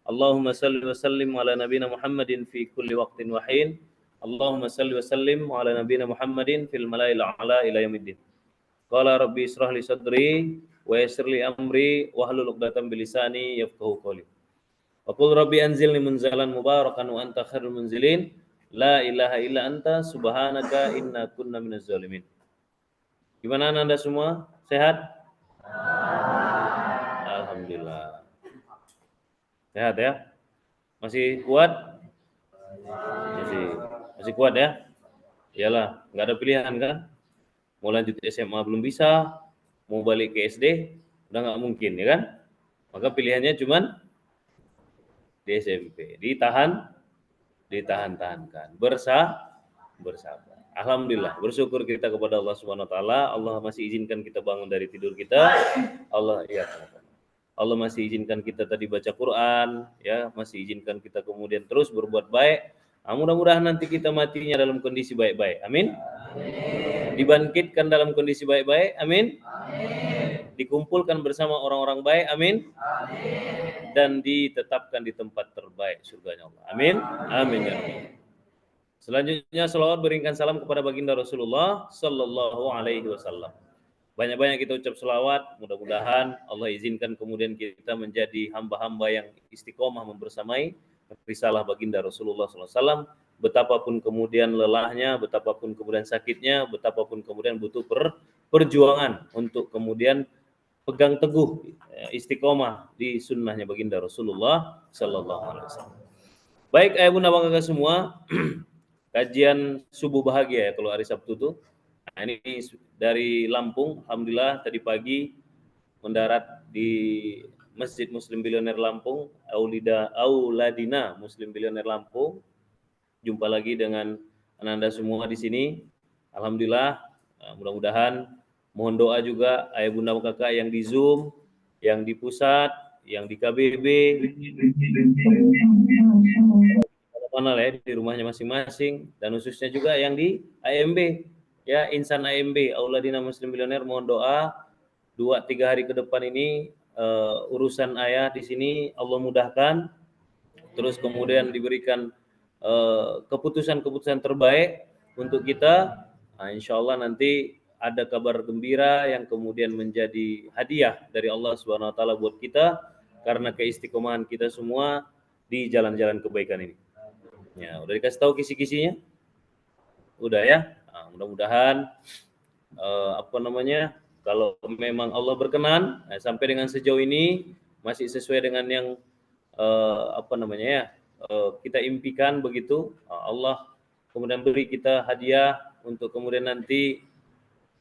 Allahumma salli wa sallim ala nabiyyina Muhammadin fi kulli waqtin wa hin. Allahumma salli wa sallim ala nabiyyina Muhammadin fil mala'il a'la ila yaumiddin. Qala rabbi israh li sadri wa yassir li amri wahlul 'uqdatam min lisani yafqahu qawli. Wa qul rabbi anzilni munzalan mubarakan wa anta khairul munzilin. La ilaha illa anta subhanaka inna kunna minaz zalimin. Gimana Anda semua? Sehat? Alhamdulillah. Sehat ya? Masih kuat? Masih kuat ya? Iyalah, nggak ada pilihan kan? Mau lanjut SMA belum bisa, mau balik ke SD udah nggak mungkin ya kan? Maka pilihannya cuman di SMP, ditahan-tahankan, bersabar. Alhamdulillah, bersyukur kita kepada Allah Subhanahu wa taala. Allah masih izinkan kita bangun dari tidur kita. Allah masih izinkan kita tadi baca Quran, ya, masih izinkan kita kemudian terus berbuat baik. Mudah-mudahan nanti kita matinya dalam kondisi baik-baik. Amin. Dibangkitkan dalam kondisi baik-baik. Amin. Dikumpulkan bersama orang-orang baik. Amin. Dan ditetapkan di tempat terbaik surganya Allah. Amin. Amin ya Rabbi. Selanjutnya selawat berikan salam kepada baginda Rasulullah sallallahu alaihi wasallam. Banyak-banyak kita ucap selawat, mudah-mudahan Allah izinkan kemudian kita menjadi hamba-hamba yang istiqomah membersamai risalah baginda Rasulullah sallallahu alaihi wasallam. Betapapun kemudian lelahnya, betapapun kemudian sakitnya, betapapun kemudian butuh perjuangan untuk kemudian pegang teguh istiqomah di sunnahnya baginda Rasulullah sallallahu alaihi wasallam. Baik ayah bunda bangga semua, kajian subuh bahagia ya kalau hari Sabtu tuh. Nah, ini dari Lampung, alhamdulillah tadi pagi mendarat di Masjid Muslim Bilioner Lampung, Auladina Muslim Bilioner Lampung. Jumpa lagi dengan Anda semua di sini. Alhamdulillah, mudah-mudahan mohon doa juga ayah bunda kakak yang di Zoom, yang di pusat, yang di KBB, mana ya di rumahnya masing-masing, dan khususnya juga yang di AMB, ya Insan AMB Auladina Muslim Bilioner. Mohon doa 2-3 hari ke depan ini urusan ayah di sini Allah mudahkan, terus kemudian diberikan keputusan-keputusan terbaik untuk kita. Insya Allah nanti ada kabar gembira yang kemudian menjadi hadiah dari Allah Subhanahu wa taala buat kita karena keistiqomahan kita semua di jalan-jalan kebaikan ini. Ya, udah dikasih tahu kisi-kisinya? Udah ya? Mudah-mudahan kalau memang Allah berkenan sampai dengan sejauh ini masih sesuai dengan yang kita impikan begitu, Allah kemudian beri kita hadiah untuk kemudian nanti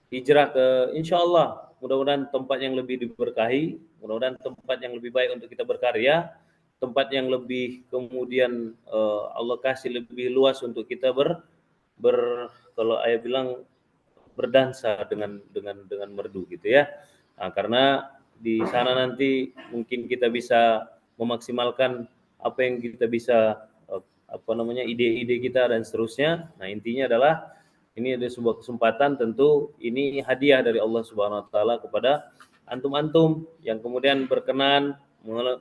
hijrah ke insya Allah mudah-mudahan tempat yang lebih diberkahi, mudah-mudahan tempat yang lebih baik untuk kita berkarya, tempat yang lebih kemudian Allah kasih lebih luas untuk kita kalau ayah bilang berdansa dengan merdu gitu ya. Karena di sana nanti mungkin kita bisa memaksimalkan apa yang kita bisa ide-ide kita dan seterusnya. Nah, intinya adalah ini ada sebuah kesempatan, tentu ini hadiah dari Allah Subhanahu wa taala kepada antum-antum yang kemudian berkenan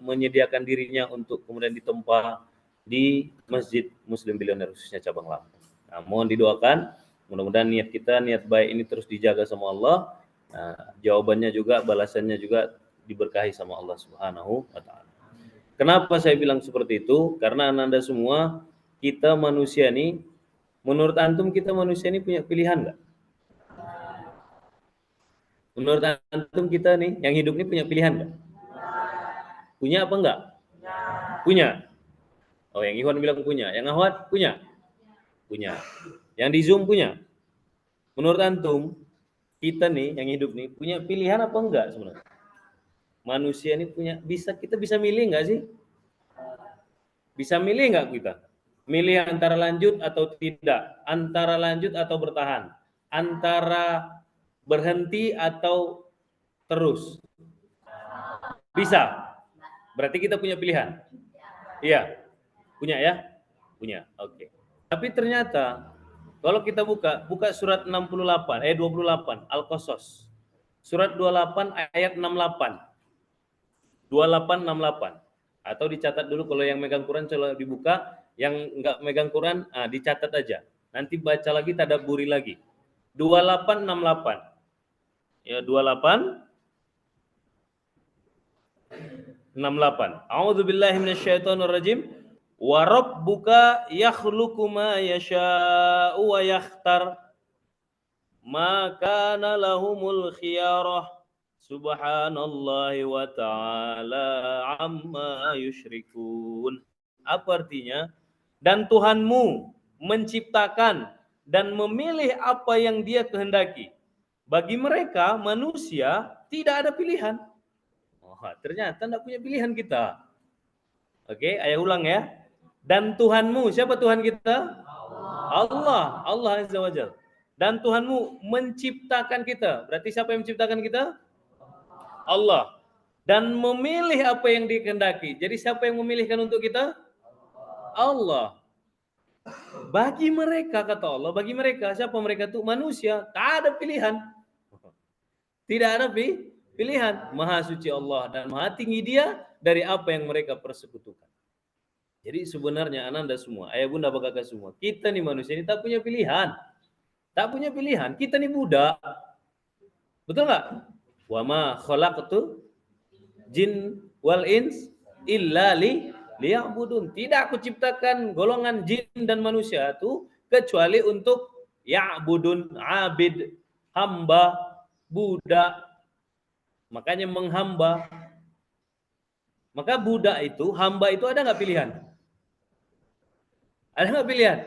menyediakan dirinya untuk kemudian ditempa di Masjid Muslim Bilioner khususnya cabang Lampung. Nah, mohon didoakan mudah-mudahan niat kita, niat baik ini terus dijaga sama Allah. Nah, jawabannya juga, balasannya juga diberkahi sama Allah Subhanahu wa taala. Kenapa saya bilang seperti itu? Karena Anda semua, kita manusia nih, menurut antum kita manusia ini punya pilihan enggak? Menurut antum kita nih, yang hidup ini punya pilihan enggak? Punya apa enggak? Punya. Oh, yang Ikhwan bilang punya. Yang Ahwat punya? Punya. Yang di Zoom punya? Menurut antum, kita nih yang hidup nih punya pilihan apa enggak sebenarnya? Manusia ini kita bisa milih enggak sih? Bisa milih enggak kita? Milih antara lanjut atau tidak, antara lanjut atau bertahan, antara berhenti atau terus. Bisa. Berarti kita punya pilihan. Iya. Punya ya? Punya. Oke. Tapi ternyata kalau kita buka surat 28 Al-Qasas. Surat 28 ayat 68. 28 68. Atau dicatat dulu kalau yang megang Quran kalau dibuka, yang enggak megang Quran dicatat aja. Nanti baca lagi, tadabburi lagi. 2868. Ya, 2868. A'udzubillahi minasyaitonirrajim. Wa rabbuka yakhluqu ma yasha'u wa yakhtar. Ma kana lahumul khiyarah. Subhanallahi wa ta'ala amma yusyrikun. Apa artinya? Dan Tuhanmu menciptakan dan memilih apa yang Dia kehendaki. Bagi mereka manusia tidak ada pilihan. Oh, ternyata tidak punya pilihan kita. Oke, ayah ulang ya. Dan Tuhanmu, siapa Tuhan kita? Allah, Allah Azza wa Jalla. Dan Tuhanmu menciptakan kita. Berarti siapa yang menciptakan kita? Allah. Dan memilih apa yang dikehendaki. Jadi siapa yang memilihkan untuk kita? Allah. Bagi mereka, kata Allah, bagi mereka, siapa mereka itu? Manusia, tak ada pilihan. Tidak ada pilihan. Maha suci Allah dan maha tinggi Dia dari apa yang mereka persekutukan. Jadi sebenarnya ananda semua, ayah bunda bapak kakak semua, kita nih manusia ini tak punya pilihan. Tak punya pilihan, kita nih budak. Betul nggak? Wa ma khalaqtu jin wal ins illa liya'budun. Tidak aku ciptakan golongan jin dan manusia itu kecuali untuk ya'budun, abid, hamba, budak. Makanya menghamba. Maka budak itu, hamba itu ada nggak pilihan? Ada nggak pilihan?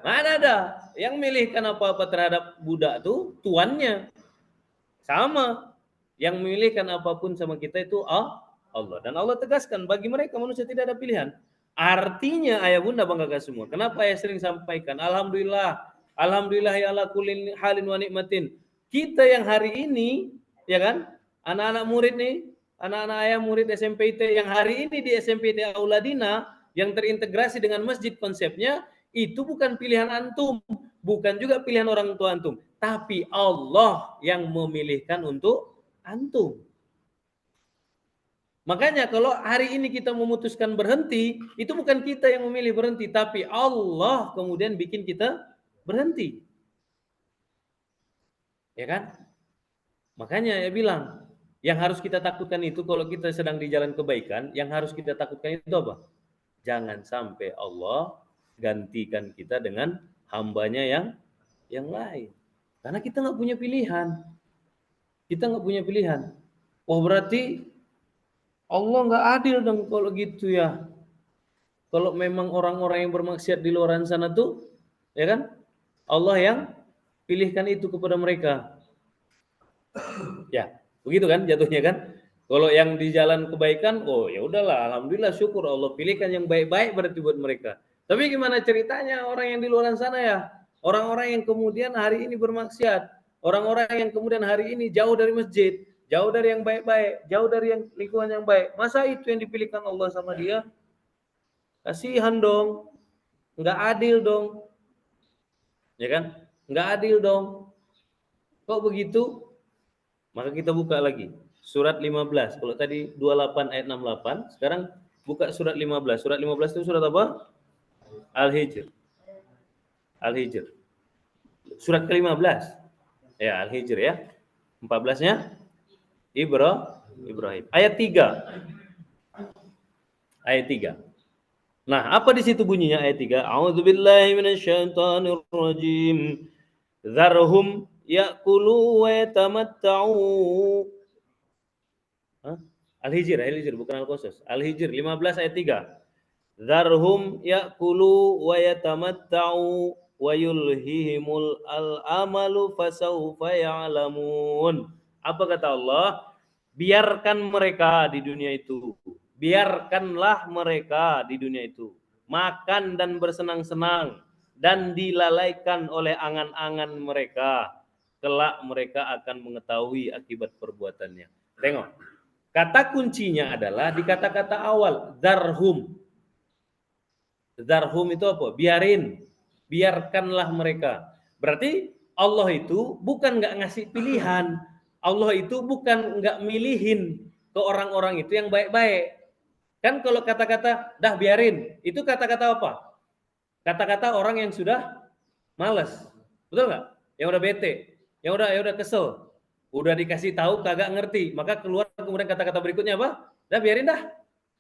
Mana ada. Yang milihkan apa-apa terhadap budak itu tuannya. Sama. Yang memilihkan apapun sama kita itu Allah. Dan Allah tegaskan bagi mereka manusia tidak ada pilihan. Artinya ayah bunda bang kakak semua. Kenapa ayah sering sampaikan? Alhamdulillah. Alhamdulillah ya ala kulli halin wa nikmatin. Kita yang hari ini, ya kan? Anak-anak murid nih, anak-anak ayah murid SMPT yang hari ini di SMPT Auladina yang terintegrasi dengan masjid konsepnya, itu bukan pilihan antum, bukan juga pilihan orang tua antum, tapi Allah yang memilihkan untuk antum. Makanya kalau hari ini kita memutuskan berhenti, itu bukan kita yang memilih berhenti, tapi Allah kemudian bikin kita berhenti. Ya kan? Makanya ya bilang, yang harus kita takutkan itu kalau kita sedang di jalan kebaikan, yang harus kita takutkan itu apa? Jangan sampai Allah gantikan kita dengan hambanya yang lain. Karena kita nggak punya pilihan. Kita nggak punya pilihan. Oh berarti Allah nggak adil dong kalau gitu ya. Kalau memang orang-orang yang bermaksiat di luar sana tuh, ya kan? Allah yang pilihkan itu kepada mereka. Ya, begitu kan jatuhnya kan? Kalau yang di jalan kebaikan, oh ya udahlah, alhamdulillah syukur Allah pilihkan yang baik-baik berarti buat mereka. Tapi gimana ceritanya orang yang di luar sana ya? Orang-orang yang kemudian hari ini bermaksiat, orang-orang yang kemudian hari ini jauh dari masjid, jauh dari yang baik-baik, jauh dari yang lingkungan yang baik. Masa itu yang dipilihkan Allah sama dia? Kasihan dong. Enggak adil dong. Ya kan? Enggak adil dong. Kok begitu? Maka kita buka lagi. Surat 15. Kalau tadi 28 ayat 68, sekarang buka surat 15. Surat 15 itu surat apa? Al-Hijr. Al-Hijr. Surat ke-15. Ya, Al-Hijr ya. 14-nya Ibrahim. Ayat 3. Ayat 3. Nah, apa di situ bunyinya ayat 3? A'udzubillahi minasyaitonirrajim. Dzarhum ya'kulu wa yatamatta'u. Al-Hijr bukan Al-Qasas. Al-Hijr 15 ayat 3. Dzarhum ya'kulu wa yatamatta'u wa yulhihimul al-amalu fasawfa ya'lamun. Apa kata Allah? Biarkan mereka di dunia itu. Biarkanlah mereka di dunia itu makan dan bersenang-senang dan dilalaikan oleh angan-angan mereka. Kelak mereka akan mengetahui akibat perbuatannya. Tengok. Kata kuncinya adalah di kata-kata awal, dzarhum. Dzarhum itu apa? Biarin. Biarkanlah mereka. Berarti Allah itu bukan nggak ngasih pilihan. Allah itu bukan nggak milihin ke orang-orang itu yang baik-baik. Kan kalau kata-kata dah biarin, itu kata-kata apa? Kata-kata orang yang sudah malas. Betul nggak? Yang udah bete, yang udah kesel, udah dikasih tahu kagak ngerti, maka keluar kemudian kata-kata berikutnya apa? Dah biarin dah.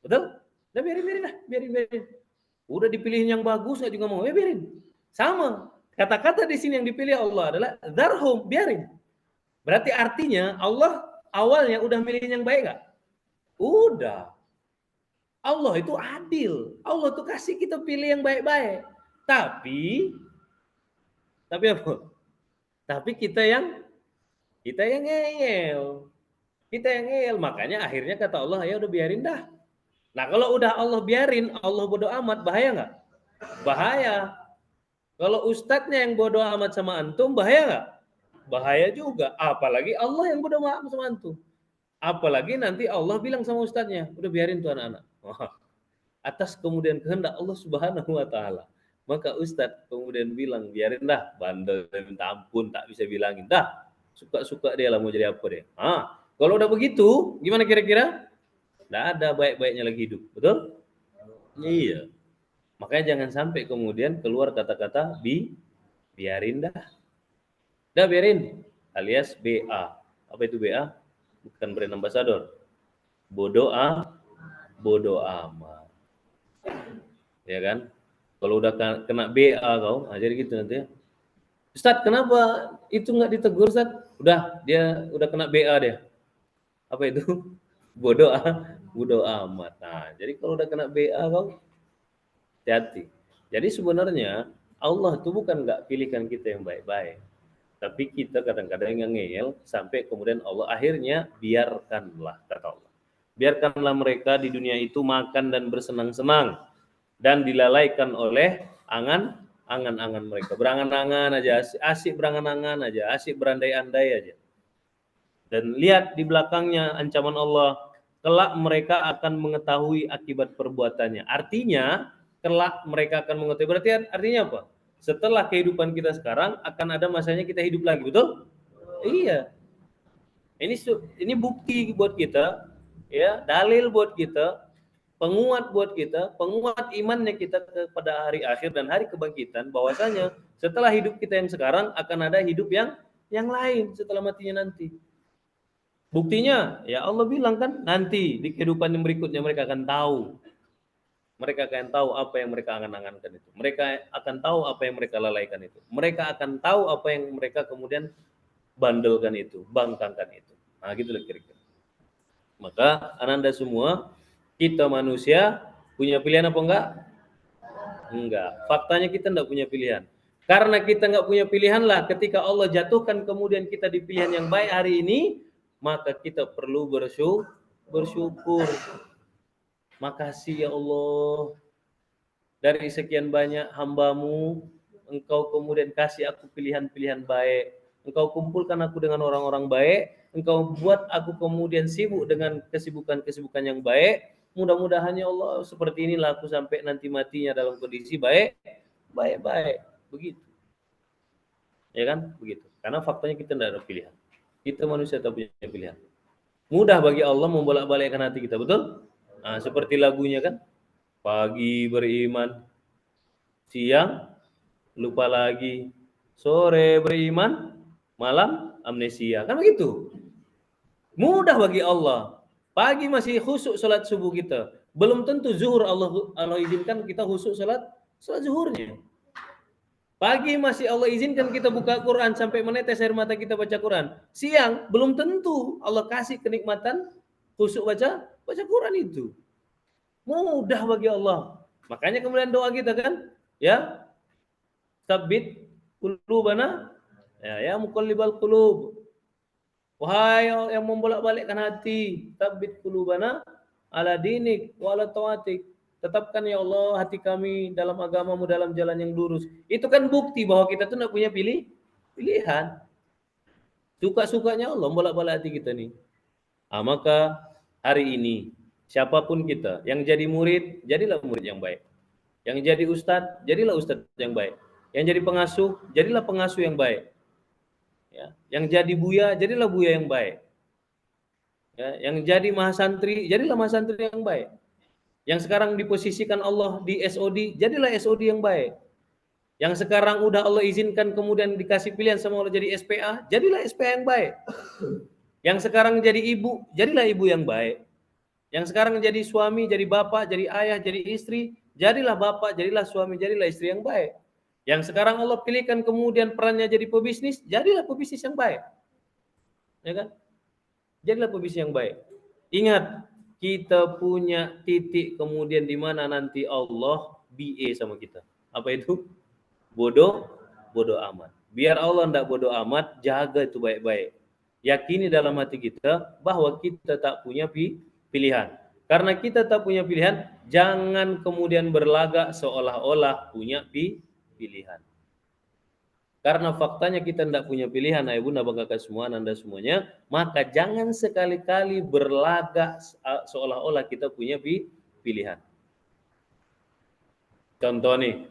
Betul? Dah biarin dah, biarin. Udah dipilihin yang bagus saya juga mau, ya biarin. Sama. Kata-kata di sini yang dipilih Allah adalah darhum, biarin. Berarti artinya Allah awalnya udah milih yang baik nggak? Udah. Allah itu adil. Allah tuh kasih kita pilih yang baik-baik. Tapi apa? Tapi kita yang ngeyel. Kita yang ngeyel. Makanya akhirnya kata Allah, ya udah biarin dah. Nah, kalau udah Allah biarin, Allah bodo amat, bahaya nggak? Bahaya. Kalau ustadznya yang bodo amat sama antum, bahaya nggak? Bahaya juga. Apalagi Allah yang bodo amat sama antum. Apalagi nanti Allah bilang sama ustadznya, udah biarin tuh anak-anak. Atas kemudian kehendak Allah Subhanahu wa taala. Maka ustadz kemudian bilang, biarin dah, bandel minta ampun, tak bisa bilangin. Dah, suka-suka dia lah mau jadi apa dia. Kalau udah begitu, gimana kira-kira? Nggak ada baik-baiknya lagi hidup, betul? Iya. Makanya jangan sampai kemudian keluar kata-kata biarin dah. Dah biarin, alias BA. Apa itu BA? Bukan brand ambassador. Bodo amat. Ya kan? Kalau udah kena BA kau, jadi gitu nanti ya. Ustadz, kenapa itu nggak ditegur, Ustadz? Udah, dia udah kena BA dia. Apa itu? Bodo amat. Nah, jadi kalau udah kena BA kau, hati-hati. Jadi sebenarnya Allah itu bukan nggak pilihkan kita yang baik-baik, tapi kita kadang-kadang yang ngeyel sampai kemudian Allah akhirnya biarkanlah, kata Allah. Biarkanlah mereka di dunia itu makan dan bersenang-senang dan dilalaikan oleh angan-angan mereka. Berangan-angan aja, asik berangan-angan aja, asik berandai-andai aja. Dan lihat di belakangnya ancaman Allah, kelak mereka akan mengetahui akibat perbuatannya. Artinya, kelak mereka akan mengetahui. Berarti artinya apa? Setelah kehidupan kita sekarang akan ada masanya kita hidup lagi, betul? Iya. Ini bukti buat kita, ya, dalil buat kita, penguat buat kita, penguat imannya kita kepada hari akhir dan hari kebangkitan, bahwasanya setelah hidup kita yang sekarang akan ada hidup yang lain setelah matinya nanti. Buktinya, ya Allah bilang kan, nanti di kehidupan yang berikutnya mereka akan tahu. Mereka akan tahu apa yang mereka angan-angankan itu. Mereka akan tahu apa yang mereka lalaikan itu. Mereka akan tahu apa yang mereka kemudian bandelkan itu, bangkangkan itu. Nah, gitu lah kira-kira. Maka ananda semua, kita manusia punya pilihan apa enggak? Enggak. Faktanya kita enggak punya pilihan. Karena kita enggak punya pilihan lah, ketika Allah jatuhkan kemudian kita di pilihan yang baik hari ini, maka kita perlu bersyukur. Makasih ya Allah, dari sekian banyak hambamu, engkau kemudian kasih aku pilihan-pilihan baik. Engkau kumpulkan aku dengan orang-orang baik. Engkau buat aku kemudian sibuk dengan kesibukan-kesibukan yang baik. Mudah-mudahan ya Allah seperti inilah aku sampai nanti matinya dalam kondisi baik. Begitu. Ya kan? Begitu. Karena faktanya kita tidak ada pilihan. Kita manusia tak punya pilihan. Mudah bagi Allah membolak-balikkan hati kita, betul? Nah, seperti lagunya kan? Pagi beriman, siang lupa lagi, sore beriman, malam amnesia. Kan begitu? Mudah bagi Allah. Pagi masih khusyuk salat subuh kita. Belum tentu zuhur Allah izinkan kita khusyuk salat zuhurnya. Pagi masih Allah izinkan kita buka Quran sampai menetes air mata kita baca Quran. Siang belum tentu Allah kasih kenikmatan khusyuk baca Quran itu. Mudah bagi Allah. Makanya kemudian doa kita kan, ya, Tsabbit qulubana, ya muqallibal qulub. Wahai yang membolak-balikkan hati, Tsabbit qulubana ala dinik wa ala taatik. Tetapkan ya Allah hati kami dalam agamamu, dalam jalan yang lurus. Itu kan bukti bahwa kita tuh enggak punya pilihan. Suka-sukanya Allah bolak-balik hati kita nih. Maka hari ini siapapun kita yang jadi murid, jadilah murid yang baik. Yang jadi ustadz, jadilah ustadz yang baik. Yang jadi pengasuh, jadilah pengasuh yang baik. Ya, yang jadi buya, jadilah buya yang baik. Ya, yang jadi mahasantri, jadilah mahasantri yang baik. Yang sekarang diposisikan Allah di SOD, jadilah SOD yang baik. Yang sekarang udah Allah izinkan kemudian dikasih pilihan sama Allah jadi SPA, jadilah SPA yang baik. Yang sekarang jadi ibu, jadilah ibu yang baik. Yang sekarang jadi suami, jadi bapak, jadi ayah, jadi istri, jadilah bapak, jadilah suami, jadilah istri yang baik. Yang sekarang Allah pilihkan kemudian perannya jadi pebisnis, jadilah pebisnis yang baik. Ya kan? Jadilah pebisnis yang baik. Ingat, kita punya titik kemudian di mana nanti Allah BA sama kita. Apa itu? Bodoh amat. Biar Allah tidak bodoh amat, jaga itu baik-baik. Yakini dalam hati kita bahwa kita tak punya pilihan. Karena kita tak punya pilihan, jangan kemudian berlagak seolah-olah punya pilihan. Karena faktanya kita tidak punya pilihan, ayah bunda bangga semua, anda semuanya, maka jangan sekali-kali berlagak seolah-olah kita punya pilihan. Contoh nih,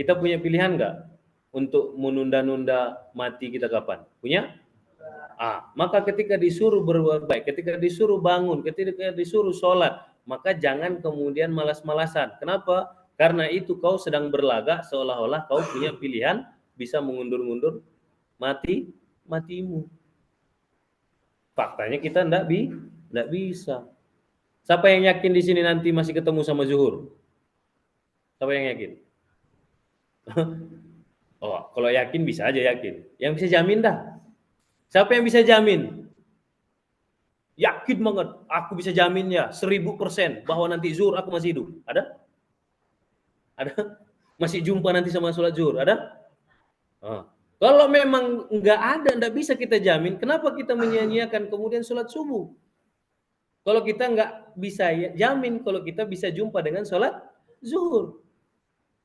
kita punya pilihan nggak untuk menunda-nunda mati kita kapan? Punya? Maka ketika disuruh berbuat baik, ketika disuruh bangun, ketika disuruh sholat, maka jangan kemudian malas-malasan. Kenapa? Karena itu kau sedang berlagak seolah-olah kau punya pilihan bisa mengundur-undur matimu. Faktanya kita enggak bisa. Siapa yang yakin di sini nanti masih ketemu sama zuhur? Siapa yang yakin? Oh, kalau yakin bisa aja yakin. Yang bisa jamin dah. Siapa yang bisa jamin? Yakin banget, aku bisa jamin ya 1000% bahwa nanti zuhur aku masih hidup. Ada? Ada? Masih jumpa nanti sama sholat zuhur. Ada? Kalau memang nggak ada, nggak bisa kita jamin, kenapa kita menyia-nyiakan kemudian sholat subuh? Kalau kita nggak bisa jamin, kalau kita bisa jumpa dengan sholat zuhur.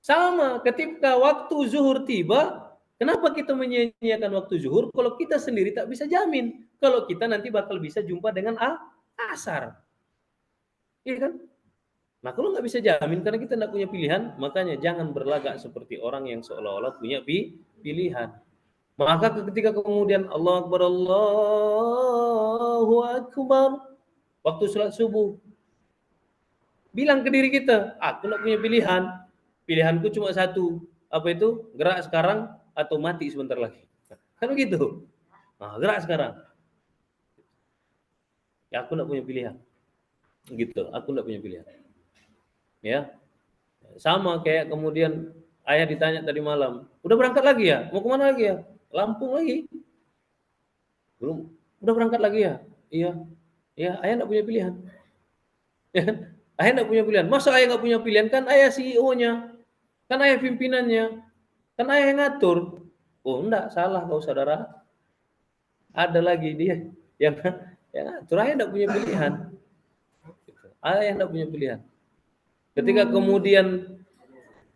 Sama, ketika waktu zuhur tiba, kenapa kita menyia-nyiakan waktu zuhur kalau kita sendiri tak bisa jamin kalau kita nanti bakal bisa jumpa dengan asar. Iya kan? Nah kalau nggak bisa jamin karena kita nggak punya pilihan, makanya jangan berlagak seperti orang yang seolah-olah punya pilihan. Maka ketika kemudian Allah Akbar, Allahu Akbar, waktu sholat subuh, bilang ke diri kita, aku nggak punya pilihan, pilihanku cuma satu, apa itu? Gerak sekarang atau mati sebentar lagi. Kan begitu. Gerak sekarang. Ya aku nggak punya pilihan. Gitu, aku nggak punya pilihan. Ya, sama kayak kemudian ayah ditanya tadi malam, udah berangkat lagi ya? Mau kemana lagi ya? Lampung lagi. Belum. Udah berangkat lagi ya? Iya. Ya, ayah nggak punya pilihan. Ayah nggak punya pilihan. Masa ayah nggak punya pilihan? Kan ayah CEO-nya, kan ayah pimpinannya, kan ayah yang ngatur. Oh enggak, salah kau saudara. Ada lagi dia yang ngatur. Ayah nggak punya pilihan. Ayah nggak punya pilihan. Ketika kemudian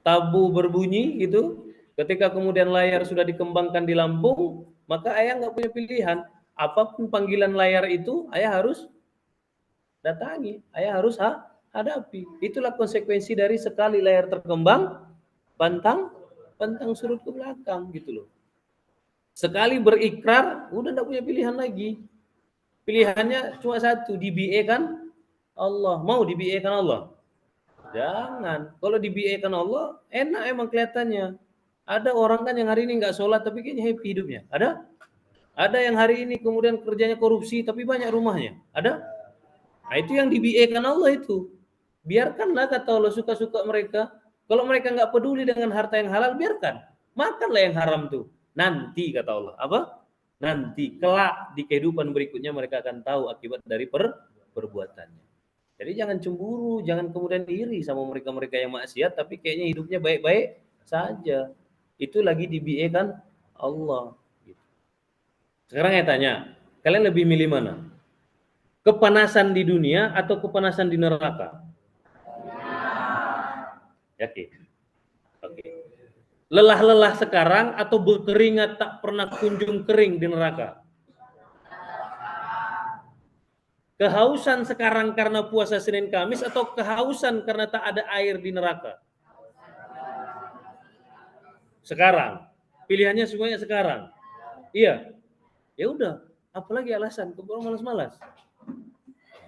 tabu berbunyi gitu, ketika kemudian layar sudah dikembangkan di Lampung, maka ayah nggak punya pilihan. Apapun panggilan layar itu, ayah harus datangi, ayah harus hadapi. Itulah konsekuensi dari sekali layar terkembang, pantang surut ke belakang gitu loh. Sekali berikrar, udah nggak punya pilihan lagi. Pilihannya cuma satu, di-BA-kan Allah. Mau di-BA-kan Allah? Jangan. Kalau di-BA-kan Allah, enak emang kelihatannya. Ada orang kan yang hari ini nggak sholat tapi kayaknya happy hidupnya. Ada? Ada yang hari ini kemudian kerjanya korupsi tapi banyak rumahnya. Ada? Nah itu yang di-BA-kan Allah itu. Biarkanlah kata Allah suka-suka mereka. Kalau mereka nggak peduli dengan harta yang halal, biarkan. Makanlah yang haram tuh. Nanti kata Allah. Apa? Nanti kelak di kehidupan berikutnya mereka akan tahu akibat dari perbuatannya. Jadi jangan cemburu, jangan kemudian iri sama mereka-mereka yang maksiat, tapi kayaknya hidupnya baik-baik saja. Itu lagi di-BA-kan Allah. Sekarang saya tanya, kalian lebih milih mana? Kepanasan di dunia atau kepanasan di neraka? Yakin? Oke. Lelah-lelah sekarang atau berkeringat tak pernah kunjung kering di neraka? Kehausan sekarang karena puasa Senin Kamis atau kehausan karena tak ada air di neraka? Sekarang. Pilihannya semuanya sekarang. Iya. Ya udah, apalagi alasan keburu malas-malas.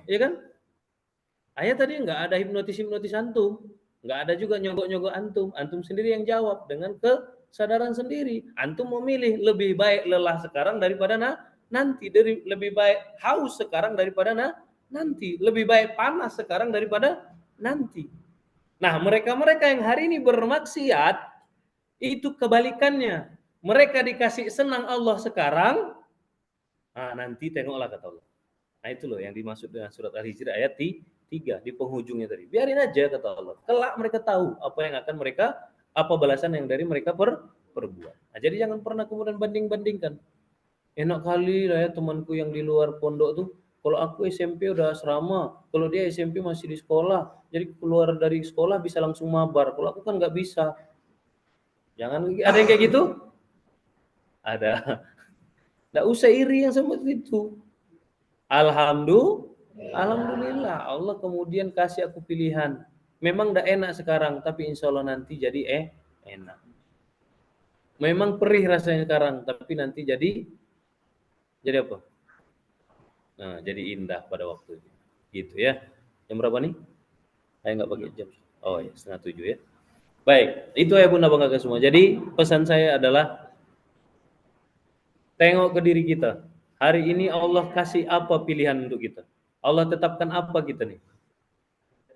Iya kan? Ayah tadi nggak ada hipnotis antum, nggak ada juga nyogok-nyogok antum. Antum sendiri yang jawab dengan kesadaran sendiri. Antum memilih lebih baik lelah sekarang daripada nanti, lebih baik haus sekarang daripada nanti, lebih baik panas sekarang daripada nanti. Nah, mereka-mereka yang hari ini bermaksiat itu kebalikannya. Mereka dikasih senang Allah sekarang, nanti tengoklah kata Allah. Nah itu loh yang dimaksud dengan surat Al-Hijr ayat 3 di penghujungnya tadi. Biarin aja kata Allah. Kelak mereka tahu apa yang akan mereka, apa balasan yang dari mereka perbuat. Nah, jadi jangan pernah kemudian banding-bandingkan. Enak kali lah ya temanku yang di luar pondok tuh. Kalau aku SMP udah asrama, kalau dia SMP masih di sekolah, jadi keluar dari sekolah bisa langsung mabar. Kalau aku kan nggak bisa. Jangan, ada yang kayak gitu? Ada. Nggak usah iri yang seperti itu. Alhamdulillah Allah kemudian kasih aku pilihan. Memang nggak enak sekarang, tapi insya Allah nanti jadi enak. Memang perih rasanya sekarang, tapi nanti jadi apa? Nah, jadi indah pada waktu itu. Gitu ya. Jam berapa nih? Saya nggak pakai jam. Oh ya, 6:30 ya. Baik, itu ya Bunda Bangga semua. Jadi pesan saya adalah tengok ke diri kita. Hari ini Allah kasih apa pilihan untuk kita? Allah tetapkan apa kita nih?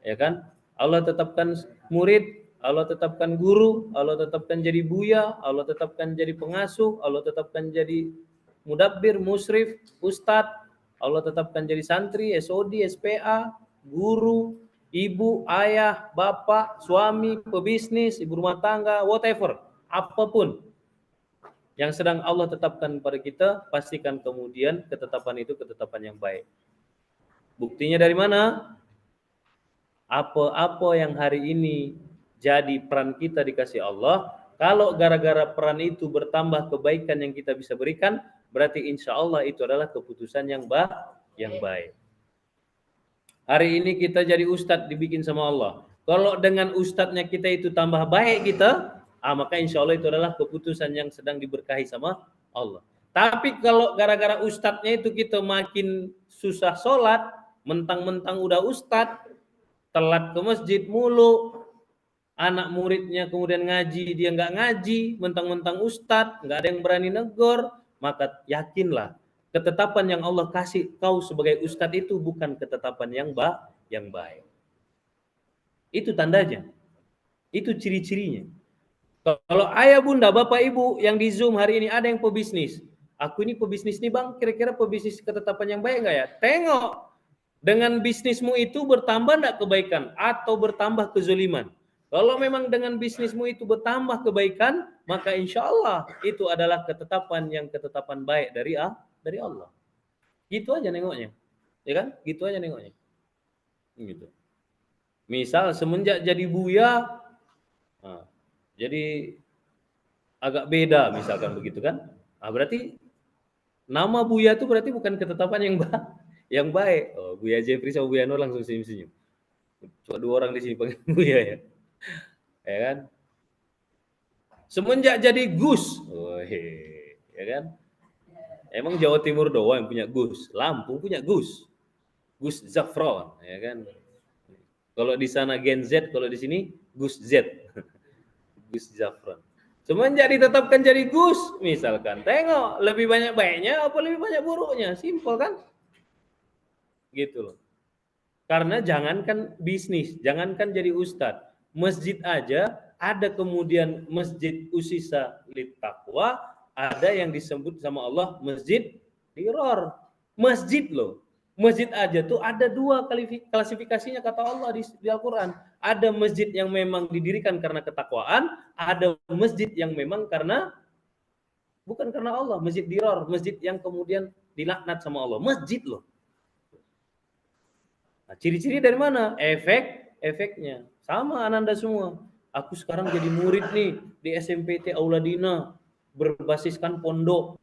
Ya kan? Allah tetapkan murid, Allah tetapkan guru, Allah tetapkan jadi buya, Allah tetapkan jadi pengasuh, Allah tetapkan jadi mudabbir, musrif, ustadz, Allah tetapkan jadi santri, SOD, SPA, guru, ibu, ayah, bapak, suami, pebisnis, ibu rumah tangga, whatever, apapun yang sedang Allah tetapkan pada kita, pastikan kemudian ketetapan itu ketetapan yang baik. Buktinya dari mana? Apa-apa yang hari ini jadi peran kita dikasih Allah, kalau gara-gara peran itu bertambah kebaikan yang kita bisa berikan, berarti insya Allah itu adalah keputusan yang baik. Hari ini kita jadi ustadz dibikin sama Allah. Kalau dengan ustadznya kita itu tambah baik kita, maka insya Allah itu adalah keputusan yang sedang diberkahi sama Allah. Tapi kalau gara-gara ustadznya itu kita makin susah sholat, mentang-mentang udah ustadz, telat ke masjid mulu, anak muridnya kemudian ngaji, dia nggak ngaji, mentang-mentang ustadz, nggak ada yang berani negor, maka yakinlah ketetapan yang Allah kasih kau sebagai ustadz itu bukan ketetapan yang baik. Itu tandanya, itu ciri-cirinya. Kalau ayah bunda, bapak ibu yang di Zoom hari ini ada yang pebisnis, aku ini pebisnis nih bang, kira-kira pebisnis ketetapan yang baik nggak ya? Tengok, dengan bisnismu itu bertambah enggak kebaikan atau bertambah kezaliman? Kalau memang dengan bisnismu itu bertambah kebaikan, maka insya Allah itu adalah ketetapan baik dari Allah. Gitu aja nengoknya, ya kan? Gitu aja nengoknya. Gitu. Misal semenjak jadi buya, jadi agak beda, misalkan begitu kan? Berarti nama buya itu berarti bukan ketetapan yang baik. Oh, Buya Jeffrey sama Buya Nur langsung senyum-senyum. Cuma 2 orang di sini panggil Buya ya. Ya kan? Semenjak jadi Gus. Ya kan? Emang Jawa Timur doang yang punya Gus. Lampung punya Gus. Gus Zafron, ya kan? Kalau di sana Gen Z, kalau di sini Gus Z. Gus Zafron. Semenjak ditetapkan jadi Gus, misalkan, tengok lebih banyak baiknya apa lebih banyak buruknya, simpel kan? Gitu loh. Karena jangankan bisnis, jangankan jadi ustadz, masjid aja ada kemudian masjid usisa lit taqwa, ada yang disebut sama Allah masjid diror. Masjid loh. Masjid aja tuh ada 2 klasifikasinya kata Allah di Al-Qur'an. Ada masjid yang memang didirikan karena ketakwaan, ada masjid yang memang karena bukan karena Allah, masjid diror, masjid yang kemudian dilaknat sama Allah. Masjid loh. Nah, ciri-ciri dari mana? Efeknya. Sama Ananda semua. Aku sekarang jadi murid nih di SMPT Auladina berbasiskan pondok.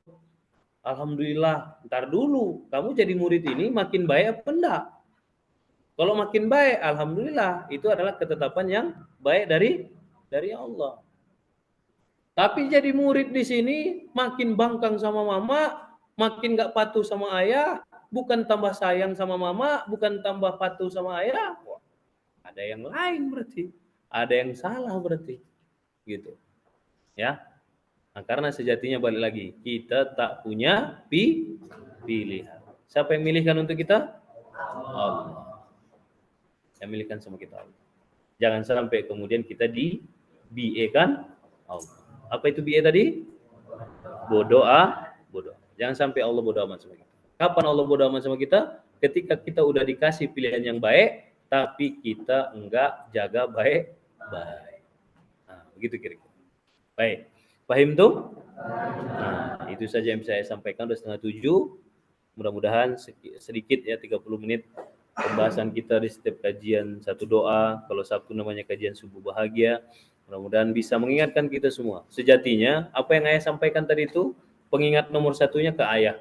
Alhamdulillah. Ntar dulu, kamu jadi murid ini makin baik apa enggak? Kalau makin baik, alhamdulillah, itu adalah ketetapan yang baik dari Allah. Tapi jadi murid di sini makin bangkang sama mama, makin enggak patuh sama ayah, bukan tambah sayang sama mama, bukan tambah patuh sama ayah. Wah, ada yang lain berarti. Ada yang salah berarti. Gitu. Ya. Nah, karena sejatinya balik lagi, kita tak punya pilihan. Siapa yang milihkan untuk kita? Allah. Yang milihkan sama kita Allah. Jangan sampai kemudian kita BA-kan Allah. Apa itu BA tadi? Bodoh bodoh. Jangan sampai Allah bodoh amat sama kita. Kapan Allah bodoh amat sama kita? Ketika kita udah dikasih pilihan yang baik, tapi kita enggak jaga baik-baik. Nah, begitu kira-kira. Baik. Paham tuh? Nah, itu saja yang bisa saya sampaikan. Udah 6:30. Mudah-mudahan sedikit ya 30 menit pembahasan kita di setiap kajian satu doa. Kalau Sabtu namanya kajian subuh bahagia. Mudah-mudahan bisa mengingatkan kita semua. Sejatinya apa yang ayah sampaikan tadi itu pengingat nomor satunya ke ayah.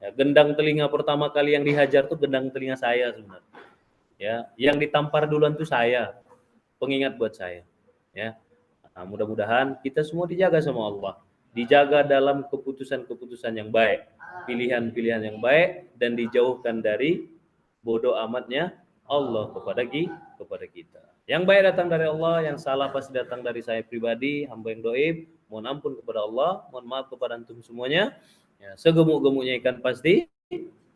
Ya, gendang telinga pertama kali yang dihajar tuh gendang telinga saya sebenarnya. Ya, yang ditampar duluan tuh saya. Pengingat buat saya. Ya. Nah, mudah-mudahan kita semua dijaga sama Allah. Dijaga dalam keputusan-keputusan yang baik, pilihan-pilihan yang baik, dan dijauhkan dari bodoh amatnya Allah kepada kita. Yang baik datang dari Allah, yang salah pasti datang dari saya pribadi, hamba yang doib. Mohon ampun kepada Allah, mohon maaf kepada antum semuanya. Ya, segemuk-gemuknya ikan pasti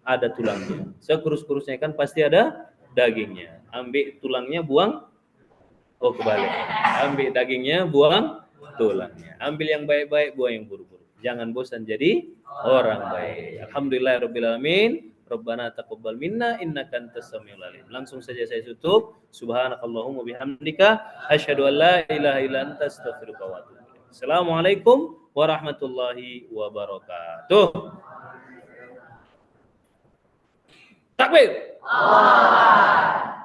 ada tulangnya. Sekurus-kurusnya ikan pasti ada dagingnya. Ambil tulangnya, buang. Oh, kebalik. Ambil dagingnya, buang tulangnya. Ambil yang baik-baik, buang yang buruk-buruk. Jangan bosan jadi orang baik. Alhamdulillahirabbil alamin. Rabbana taqabbal minna innaka antas samiul alim. Langsung saja saya tutup. Subhanakallahumma bihamdika asyhadu an la ilaha illa anta astaghfiruka wa atubu ilaik. Assalamualaikum warahmatullahi wabarakatuh. Takbir. Allah.